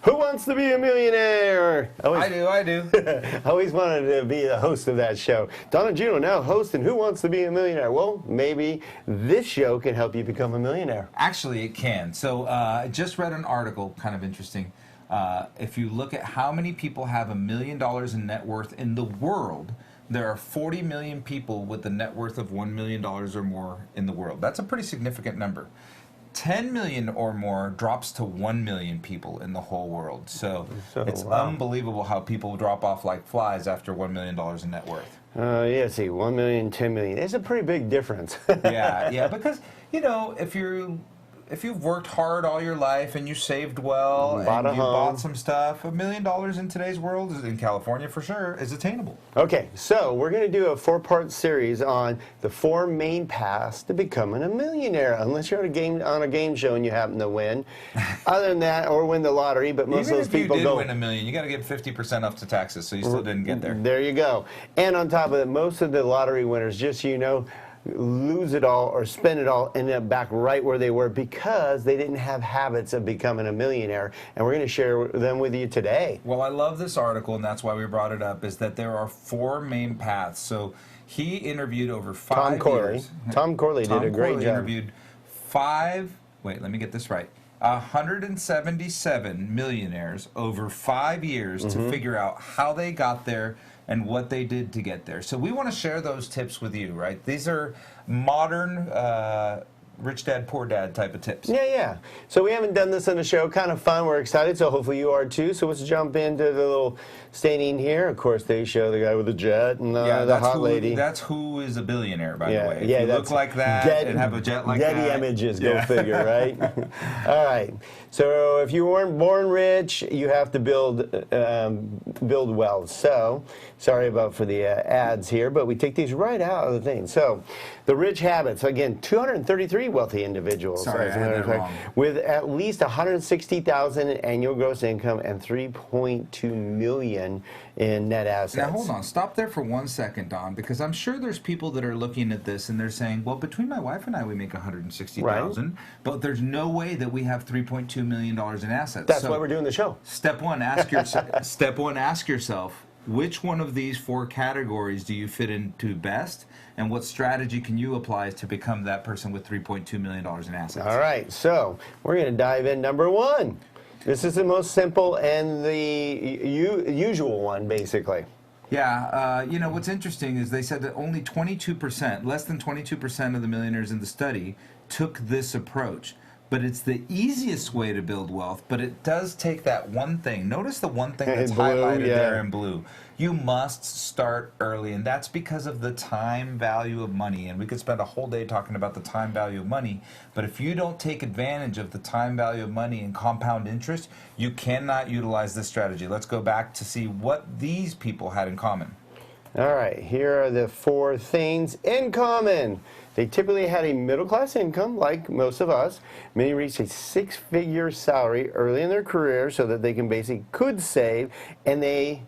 Who wants to be a millionaire? I do. I always wanted to be the host of that show. Don and Juno now hosting Who Wants to Be a Millionaire? Well, maybe this show can help you become a millionaire. Actually, it can. So I just read an article, kind of interesting. If you look at how many people have $1 million in net worth in the world, there are 40 million people with a net worth of $1 million or more in the world. That's a pretty significant number. 10 million or more drops to 1 million people in the whole world. So it's unbelievable how people drop off like flies after $1 million in net worth. Yeah, see, 1 million, 10 million. It's a pretty big difference. Yeah, because, you know, if you've worked hard all your life and you saved well and you bought some stuff, $1 million in today's world, in California for sure, is attainable. Okay, so we're going to do a 4-part series on the 4 main paths to becoming a millionaire, unless you're on a game show and you happen to win. Other than that, or win the lottery, but most of those people Even if you did win $1 million, you got to give 50% off to taxes, so you still didn't get there. There you go. And on top of it, most of the lottery winners, just so you know, lose it all or spend it all and end up back right where they were because they didn't have habits of becoming a millionaire. And we're going to share them with you today. Well, I love this article, and that's why we brought it up, is that there are 4 main paths. So he interviewed over 5 years. Tom Corley did a great job. Interviewed 177 millionaires over 5 years to figure out how they got there and what they did to get there. So we want to share those tips with you, right? These are modern rich dad, poor dad type of tips. Yeah. So we haven't done this on the show. Kind of fun. We're excited, so hopefully you are too. So let's jump into the little staining here. Of course, they show the guy with the jet and the hot lady. That's who is a billionaire, by the way. If you look like that and have a jet like that. Getty Images, go figure, right? All right. So if you weren't born rich, you have to build wealth. So, sorry for the ads here, but we take these right out of the thing. So, the rich habits, again, 233 wealthy individuals. Sorry, I had that wrong. With at least 160,000 in annual gross income and 3.2 million in net assets. Now, hold on. Stop there for 1 second, Don, because I'm sure there's people that are looking at this and they're saying, well, between my wife and I, we make 160,000, but there's no way that we have $3.2 million in assets. That's why we're doing the show. Step one, ask yourself, which one of these 4 categories do you fit into best, and what strategy can you apply to become that person with $3.2 million in assets? All right, so we're going to dive in. Number 1. This is the most simple and the usual one, basically. Yeah, you know, what's interesting is they said that only 22%, less than 22% of the millionaires in the study took this approach. But it's the easiest way to build wealth, but it does take that one thing. Notice the one thing that's highlighted there in blue. You must start early, and that's because of the time value of money. And we could spend a whole day talking about the time value of money, but if you don't take advantage of the time value of money and compound interest, you cannot utilize this strategy. Let's go back to see what these people had in common. All right, here are the 4 things in common. They typically had a middle-class income, like most of us. Many reached a 6-figure salary early in their career so that they could save, and they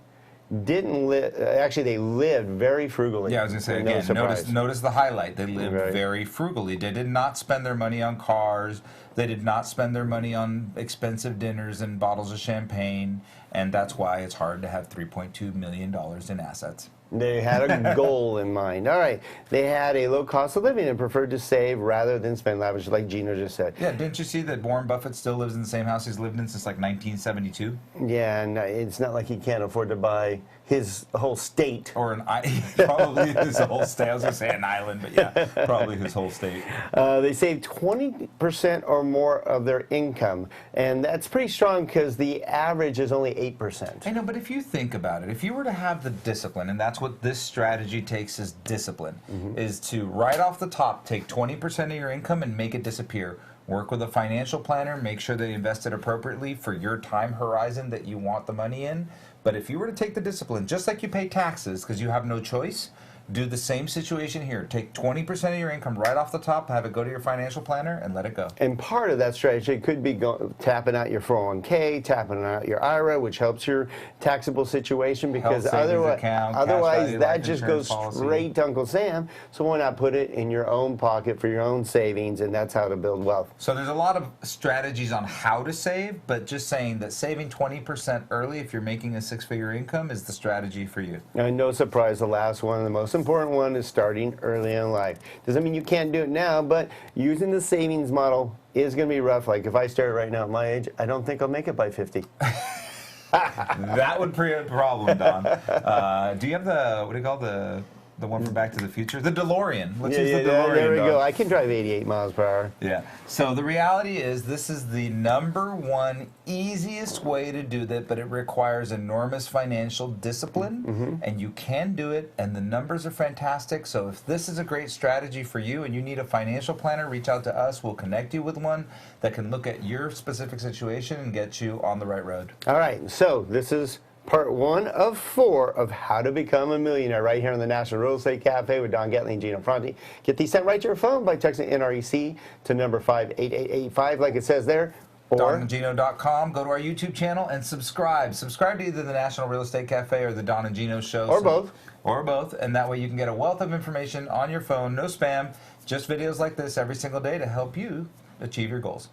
didn't live, actually they lived very frugally. Yeah, I was going to say, again, notice the highlight. They lived very frugally. They did not spend their money on cars. They did not spend their money on expensive dinners and bottles of champagne, and that's why it's hard to have $3.2 million in assets. They had a goal in mind. All right. They had a low cost of living and preferred to save rather than spend lavish, like Gino just said. Yeah, didn't you see that Warren Buffett still lives in the same house he's lived in since like 1972? Yeah, and it's not like he can't afford to buy his whole state. Or probably his whole state. I was going to say an island, but yeah, probably his whole state. They saved 20% or more of their income, and that's pretty strong because the average is only 8%. I know, but if you think about it, if you were to have the discipline, and that's what this strategy takes is discipline, is to right off the top take 20% of your income and make it disappear. Work with a financial planner, make sure they invest it appropriately for your time horizon that you want the money in. But if you were to take the discipline, just like you pay taxes because you have no choice, Do the same situation here. Take 20% of your income right off the top, have it go to your financial planner, and let it go. And part of that strategy could be tapping out your 401k, tapping out your IRA, which helps your taxable situation, because otherwise that just goes straight to Uncle Sam. So why not put it in your own pocket for your own savings, and that's how to build wealth. So there's a lot of strategies on how to save, but just saying that saving 20% early if you're making a six-figure income is the strategy for you. And no surprise, the last one, the most important one, is starting early in life. Doesn't mean you can't do it now, but using the savings model is going to be rough. Like if I start right now at my age, I don't think I'll make it by 50. That would create a problem, Don. Do you have the, what do you call the one from Back to the Future? The DeLorean. Let's use the DeLorean. There we go. I can drive 88 miles per hour. Yeah. So the reality is this is the #1 easiest way to do that, but it requires enormous financial discipline, and you can do it, and the numbers are fantastic. So if this is a great strategy for you and you need a financial planner, reach out to us. We'll connect you with one that can look at your specific situation and get you on the right road. All right. So this is part 1 of 4 of How to Become a Millionaire, right here on the National Real Estate Cafe with Don Gettley and Gino Fronti. Get these sent right to your phone by texting NREC to number 58885, like it says there. Or DonandGino.com. Go to our YouTube channel and subscribe. Subscribe to either the National Real Estate Cafe or the Don and Gino Show. Or both. Or both. And that way you can get a wealth of information on your phone. No spam. Just videos like this every single day to help you achieve your goals.